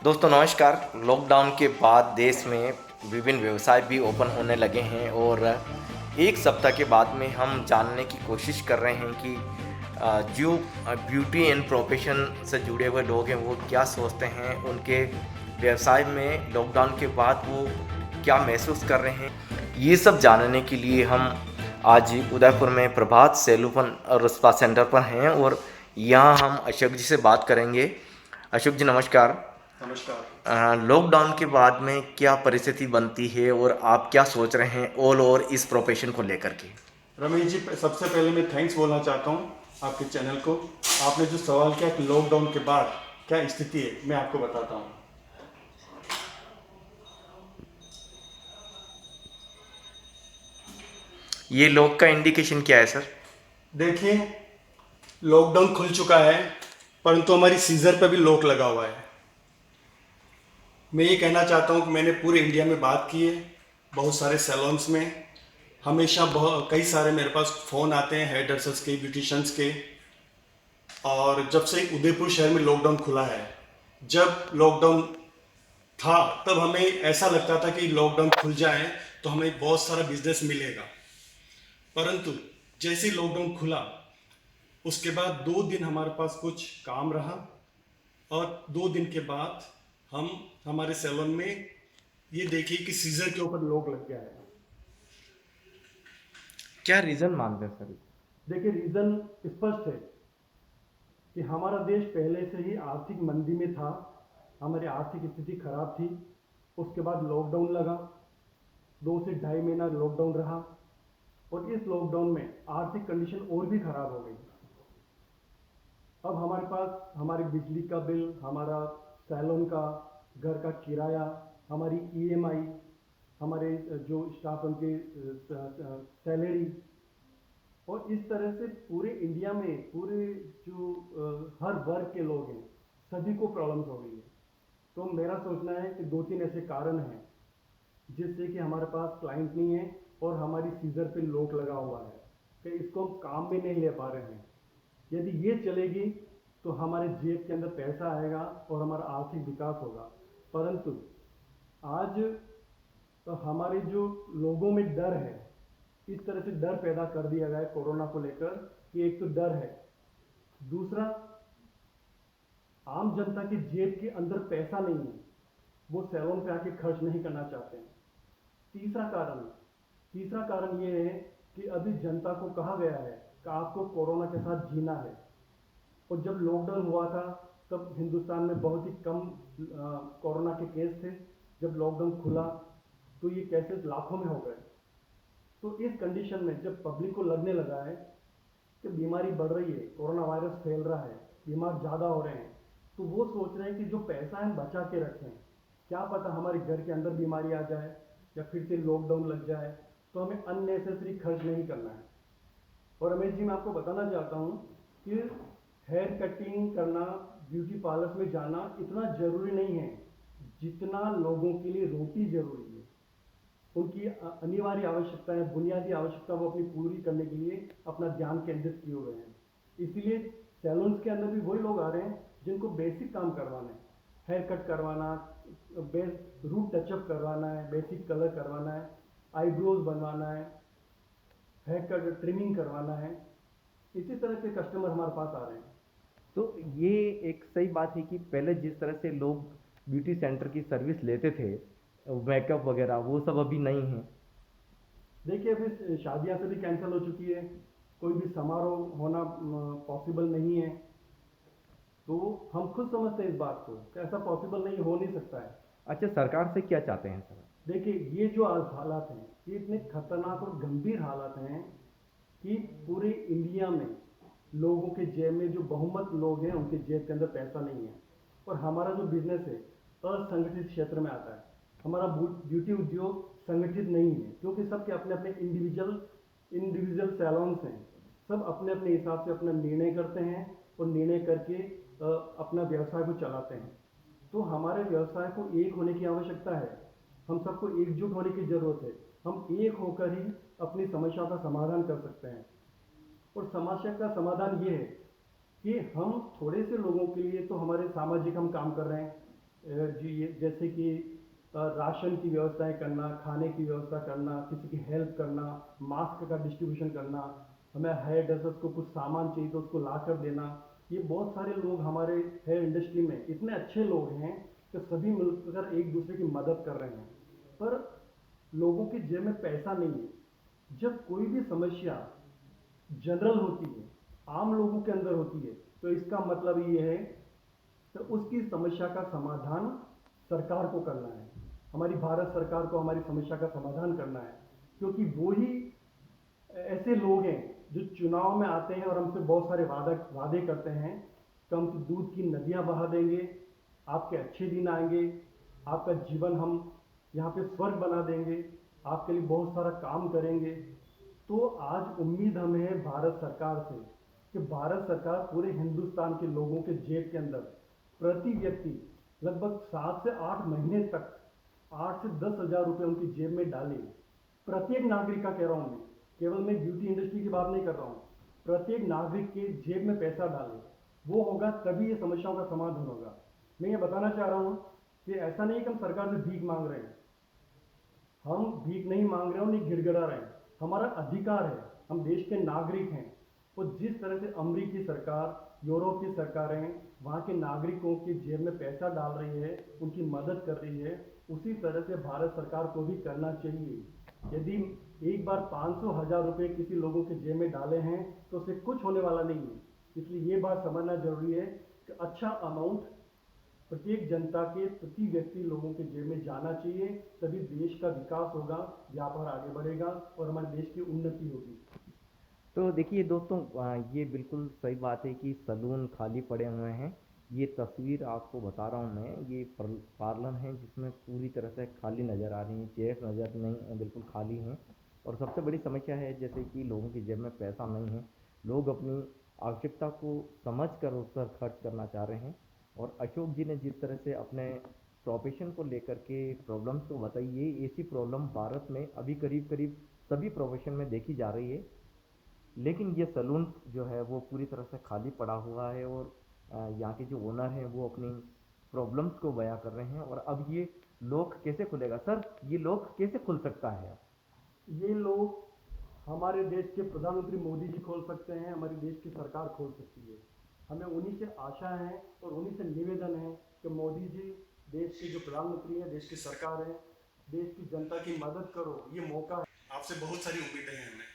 दोस्तों नमस्कार। लॉकडाउन के बाद देश में विभिन्न व्यवसाय भी ओपन होने लगे हैं और एक सप्ताह के बाद में हम जानने की कोशिश कर रहे हैं कि जो ब्यूटी एंड प्रोफेशन से जुड़े हुए लोग हैं वो क्या सोचते हैं, उनके व्यवसाय में लॉकडाउन के बाद वो क्या महसूस कर रहे हैं। ये सब जानने के लिए हम आज उदयपुर में प्रभात सैलून और स्पा सेंटर पर हैं और यहाँ हम अशोक जी से बात करेंगे। अशोक जी नमस्कार। नमस्कार। लॉकडाउन के बाद में क्या परिस्थिति बनती है और आप क्या सोच रहे हैं ऑल ओवर इस प्रोफेशन को लेकर के। रमेश जी, सबसे पहले मैं थैंक्स बोलना चाहता हूँ आपके चैनल को। आपने जो सवाल किया कि लॉकडाउन के बाद क्या स्थिति है, मैं आपको बताता हूँ। ये लॉक का इंडिकेशन क्या है सर? देखिए, लॉकडाउन खुल चुका है, परंतु हमारी सीजर पे भी लॉक लगा हुआ है। मैं ये कहना चाहता हूँ कि मैंने पूरे इंडिया में बात की है, बहुत सारे सैलून्स में। हमेशा कई सारे मेरे पास फ़ोन आते हैं हेयर ड्रेसर्स के, ब्यूटिशियंस के। और जब से उदयपुर शहर में लॉकडाउन खुला है, जब लॉकडाउन था तब हमें ऐसा लगता था कि लॉकडाउन खुल जाए तो हमें बहुत सारा बिजनेस मिलेगा। परंतु जैसे ही लॉकडाउन खुला, उसके बाद 2 दिन हमारे पास कुछ काम रहा, और 2 दिन के बाद हम हमारे सैलून में ये देखिए कि सीजर के ऊपर लॉक लग गया है। क्या रीज़न मान रहे हैं सर? देखिए, रीज़न स्पष्ट है कि हमारा देश पहले से ही आर्थिक मंदी में था। हमारी आर्थिक स्थिति खराब थी। उसके बाद लॉकडाउन लगा, 2 से ढाई महीना लॉकडाउन रहा, और इस लॉकडाउन में आर्थिक कंडीशन और भी खराब हो गई। अब हमारे पास हमारी बिजली का बिल, हमारा सैलून का, घर का किराया, हमारी ईएमआई, हमारे जो स्टाफ उनके सैलरी, और इस तरह से पूरे इंडिया में पूरे जो हर वर्ग के लोग हैं, सभी को प्रॉब्लम्स हो रही है। तो मेरा सोचना है कि 2-3 ऐसे कारण हैं जिससे कि हमारे पास क्लाइंट नहीं है और हमारी सीजर पे लॉक लगा हुआ है कि इसको हम काम में नहीं ले पा रहे हैं। यदि ये चलेगी तो हमारे जेब के अंदर पैसा आएगा और हमारा आर्थिक विकास होगा। परंतु आज तो हमारे जो लोगों में डर है, इस तरह से डर पैदा कर दिया गया है कोरोना को लेकर कि एक तो डर है, दूसरा आम जनता की जेब के अंदर पैसा नहीं है, वो सैलून पे आके खर्च नहीं करना चाहते हैं। तीसरा कारण तीसरा कारण ये है कि अभी जनता को कहा गया है कि आपको कोरोना के साथ जीना है। और जब लॉकडाउन हुआ था तब हिंदुस्तान में बहुत ही कम कोरोना के केस थे। जब लॉकडाउन खुला तो ये केसेस लाखों में हो गए। तो इस कंडीशन में जब पब्लिक को लगने लगा है कि बीमारी बढ़ रही है, कोरोना वायरस फैल रहा है, बीमार ज़्यादा हो रहे हैं, तो वो सोच रहे हैं कि जो पैसा हम बचा के रखें, क्या पता हमारे घर के अंदर बीमारी आ जाए या फिर से लॉकडाउन लग जाए, तो हमें अननेसेसरी खर्च नहीं करना है। और रमेश जी, मैं आपको बताना चाहता हूँ कि हेयर कटिंग करना, ब्यूटी पार्लर में जाना इतना ज़रूरी नहीं है जितना लोगों के लिए रोटी ज़रूरी है। उनकी अनिवार्य आवश्यकता है, बुनियादी आवश्यकता वो अपनी पूरी करने के लिए अपना ध्यान केंद्रित किए हुए हैं। इसीलिए सैलून्स के अंदर भी वही लोग आ रहे हैं जिनको बेसिक काम करवाना है, हेयर कट करवाना, रूट टचअप करवाना है, बेसिक कलर करवाना है, आईब्रोज बनवाना है, हेयर कट ट्रिमिंग करवाना है। इसी तरह के कस्टमर हमारे पास आ रहे हैं। तो ये एक सही बात है कि पहले जिस तरह से लोग ब्यूटी सेंटर की सर्विस लेते थे, मेकअप वगैरह, वो सब अभी नहीं है। देखिए, अभी शादियां से भी कैंसिल हो चुकी है, कोई भी समारोह होना पॉसिबल नहीं है। तो हम खुद समझते हैं इस बात को कि ऐसा पॉसिबल नहीं हो नहीं सकता है। अच्छा, सरकार से क्या चाहते हैं सर? देखिए, ये जो आज हालात हैं, ये इतने खतरनाक और गंभीर हालात हैं कि पूरे इंडिया में लोगों के जेब में, जो बहुमत लोग हैं उनके जेब के अंदर पैसा नहीं है। और हमारा जो बिजनेस है असंगठित क्षेत्र में आता है। हमारा ब्यूटी उद्योग संगठित नहीं है, क्योंकि सबके अपने अपने इंडिविजुअल इंडिविजुअल सैलून्स हैं। सब अपने अपने हिसाब से अपना निर्णय करते हैं और निर्णय करके अपना व्यवसाय को चलाते हैं। तो हमारे व्यवसाय को एक होने की आवश्यकता है। हम सबको एकजुट होने की ज़रूरत है। हम एक होकर ही अपनी समस्याओं का समाधान कर सकते हैं। और समस्या का समाधान ये है कि हम थोड़े से लोगों के लिए तो हमारे सामाजिक हम काम कर रहे हैं, जी ये जैसे कि राशन की व्यवस्थाएं करना, खाने की व्यवस्था करना, किसी की हेल्प करना, मास्क का डिस्ट्रीब्यूशन करना, हमें हेयर ड्रेसर्स को कुछ सामान चाहिए तो उसको ला कर देना। ये बहुत सारे लोग हमारे हेयर इंडस्ट्री में इतने अच्छे लोग हैं कि सभी मिलकर एक दूसरे की मदद कर रहे हैं। पर लोगों की जेब में पैसा नहीं है। जब कोई भी समस्या जनरल होती है, आम लोगों के अंदर होती है, तो इसका मतलब ये है तो उसकी समस्या का समाधान सरकार को करना है। हमारी भारत सरकार को हमारी समस्या का समाधान करना है, क्योंकि वो ही ऐसे लोग हैं जो चुनाव में आते हैं और हमसे बहुत सारे वादे करते हैं कि हम दूध की नदियां बहा देंगे, आपके अच्छे दिन आएंगे, आपका जीवन हम यहाँ पे स्वर्ग बना देंगे, आपके लिए बहुत सारा काम करेंगे। तो आज उम्मीद हमें है भारत सरकार से कि भारत सरकार पूरे हिंदुस्तान के लोगों के जेब के अंदर प्रति व्यक्ति लगभग 7 से 8 महीने तक 8 से 10 हज़ार रुपये उनकी जेब में डाले। प्रत्येक नागरिक का कह रहा हूँ मैं, केवल मैं ब्यूटी इंडस्ट्री की बात नहीं कर रहा हूँ। प्रत्येक नागरिक के जेब में पैसा डाले, वो होगा तभी ये समस्याओं का समाधान होगा। मैं ये बताना चाह रहा हूँ कि ऐसा नहीं कि हम सरकार से भीख मांग रहे हैं, हम भीख नहीं मांग रहे हो, नहीं गिड़गिड़ा रहे हैं। हमारा अधिकार है, हम देश के नागरिक हैं। और जिस तरह से अमरीकी सरकार, यूरोप की सरकारें वहाँ के नागरिकों की जेब में पैसा डाल रही है, उनकी मदद कर रही है, उसी तरह से भारत सरकार को भी करना चाहिए। यदि एक बार 500 हज़ार रुपये किसी लोगों के जेब में डाले हैं तो उससे कुछ होने वाला नहीं है। इसलिए ये बात समझना जरूरी है कि अच्छा अमाउंट प्रत्येक जनता के प्रति व्यक्ति लोगों के जेब में जाना चाहिए, तभी देश का विकास होगा, व्यापार आगे बढ़ेगा और हमारे देश की उन्नति होगी। तो देखिए दोस्तों, ये बिल्कुल सही बात है कि सैलून खाली पड़े हुए हैं। ये तस्वीर आपको बता रहा हूँ मैं, ये पार्लर है जिसमें पूरी तरह से खाली नज़र आ रही है, चेयर नज़र नहीं, बिल्कुल खाली हैं। और सबसे बड़ी समस्या है जैसे कि लोगों की जेब में पैसा नहीं है, लोग अपनी आवश्यकता को समझ कर उस पर खर्च करना चाह रहे हैं। और अशोक जी ने जिस तरह से अपने प्रोफेशन को लेकर के प्रॉब्लम्स को बताई, ये ऐसी प्रॉब्लम भारत में अभी करीब करीब सभी प्रोफेशन में देखी जा रही है। लेकिन ये सैलून जो है वो पूरी तरह से खाली पड़ा हुआ है, और यहाँ के जो ओनर हैं वो अपनी प्रॉब्लम्स को बयां कर रहे हैं। और अब ये लोग कैसे खुलेगा सर, ये लोग कैसे खुल सकता है? ये लोग हमारे देश के प्रधानमंत्री मोदी जी खोल सकते हैं, हमारे देश की सरकार खोल सकती है। हमें उन्हीं से आशा है और उन्हीं से निवेदन है कि मोदी जी देश के जो प्रधानमंत्री हैं, देश की सरकार है, देश की जनता की मदद करो, ये मौका है। आपसे बहुत सारी उम्मीदें हैं हमें।